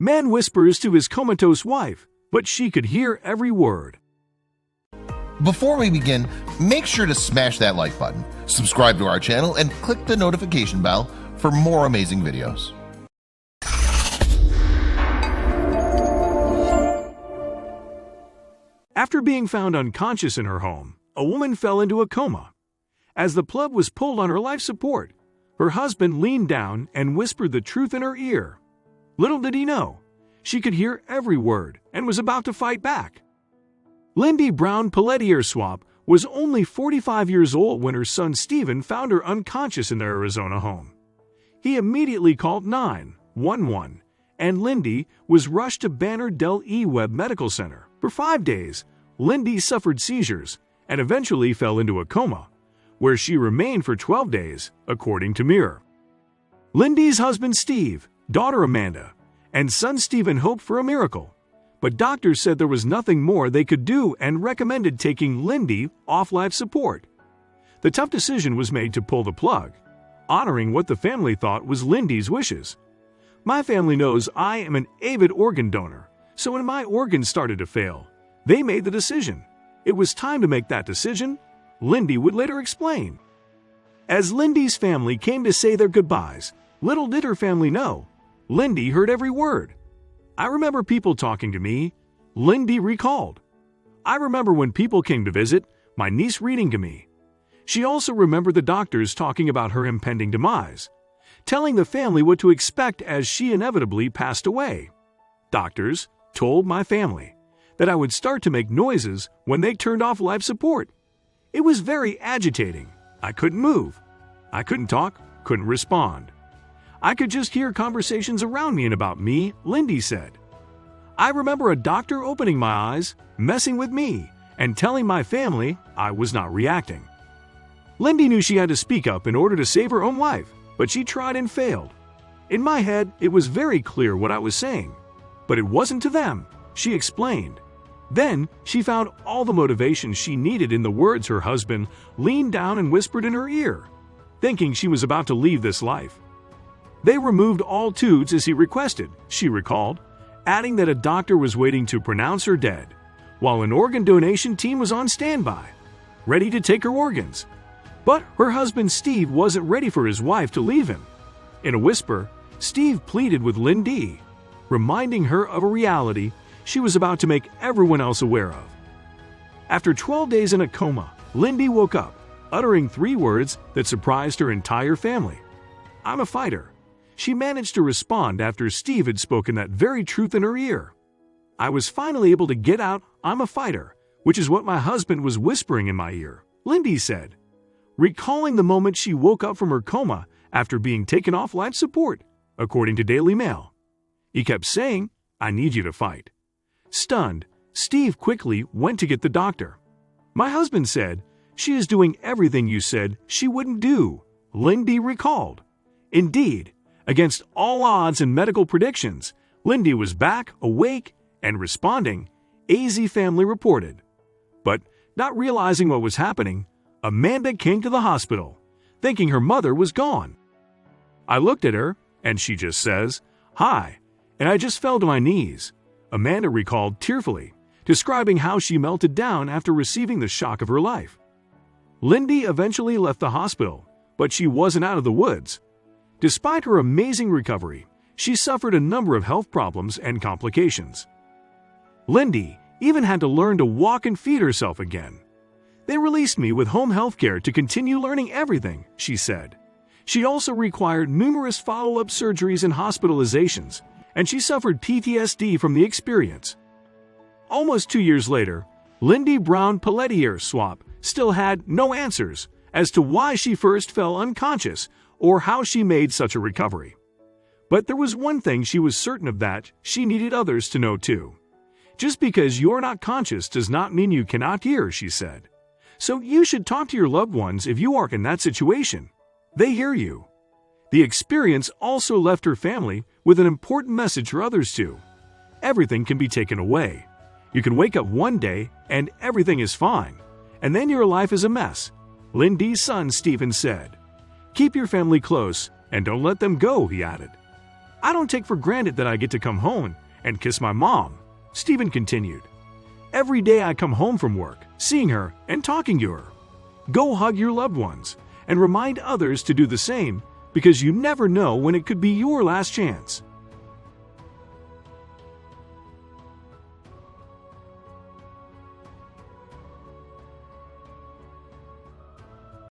Man whispers to his comatose wife, but she could hear every word. Before we begin, make sure to smash that like button, subscribe to our channel, and click the notification bell for more amazing videos. After being found unconscious in her home, a woman fell into a coma. As the plug was pulled on her life support, her husband leaned down and whispered the truth in her ear. Little did he know, she could hear every word and was about to fight back. Lindy Brown Pelletier Swap was only 45 years old when her son Stephen found her unconscious in their Arizona home. He immediately called 911, and Lindy was rushed to Banner Del E Webb Medical Center. For 5 days, Lindy suffered seizures and eventually fell into a coma, where she remained for 12 days, according to Mirror. Lindy's husband Steve, daughter Amanda, and son Stephen hoped for a miracle, but doctors said there was nothing more they could do and recommended taking Lindy off life support. The tough decision was made to pull the plug, honoring what the family thought was Lindy's wishes. My family knows I am an avid organ donor, so when my organs started to fail, they made the decision. It was time to make that decision, Lindy would later explain. As Lindy's family came to say their goodbyes, little did her family know, Lindy heard every word. I remember people talking to me, Lindy recalled. I remember when people came to visit, my niece reading to me. She also remembered the doctors talking about her impending demise, telling the family what to expect as she inevitably passed away. Doctors told my family that I would start to make noises when they turned off life support. It was very agitating. I couldn't move. I couldn't talk, couldn't respond. I could just hear conversations around me and about me, Lindy said. I remember a doctor opening my eyes, messing with me, and telling my family I was not reacting. Lindy knew she had to speak up in order to save her own life, but she tried and failed. In my head, it was very clear what I was saying, but it wasn't to them, she explained. Then, she found all the motivation she needed in the words her husband leaned down and whispered in her ear, thinking she was about to leave this life. They removed all tubes as he requested, she recalled, adding that a doctor was waiting to pronounce her dead, while an organ donation team was on standby, ready to take her organs. But her husband Steve wasn't ready for his wife to leave him. In a whisper, Steve pleaded with Lindy, reminding her of a reality she was about to make everyone else aware of. After 12 days in a coma, Lindy woke up, uttering 3 words that surprised her entire family. I'm a fighter. She managed to respond after Steve had spoken that very truth in her ear. I was finally able to get out, I'm a fighter, which is what my husband was whispering in my ear, Lindy said, recalling the moment she woke up from her coma after being taken off life support, according to Daily Mail. He kept saying, I need you to fight. Stunned, Steve quickly went to get the doctor. My husband said, she is doing everything you said she wouldn't do, Lindy recalled. Indeed, against all odds and medical predictions, Lindy was back, awake, and responding, AZ family reported. But not realizing what was happening, Amanda came to the hospital, thinking her mother was gone. I looked at her, and she just says, hi, and I just fell to my knees, Amanda recalled tearfully, describing how she melted down after receiving the shock of her life. Lindy eventually left the hospital, but she wasn't out of the woods. Despite her amazing recovery, she suffered a number of health problems and complications. Lindy even had to learn to walk and feed herself again. They released me with home health care to continue learning everything, she said. She also required numerous follow-up surgeries and hospitalizations, and she suffered PTSD from the experience. Almost 2 years later, Lindy Brown Pelletier Swap still had no answers as to why she first fell unconscious or how she made such a recovery. But there was one thing she was certain of, that she needed others to know too. Just because you're not conscious does not mean you cannot hear, she said. So you should talk to your loved ones if you are in that situation. They hear you. The experience also left her family with an important message for others too. Everything can be taken away. You can wake up one day and everything is fine, and then your life is a mess, Lindy's son Stephen said. Keep your family close and don't let them go, he added. I don't take for granted that I get to come home and kiss my mom, Stephen continued. Every day I come home from work, seeing her and talking to her. Go hug your loved ones and remind others to do the same because you never know when it could be your last chance.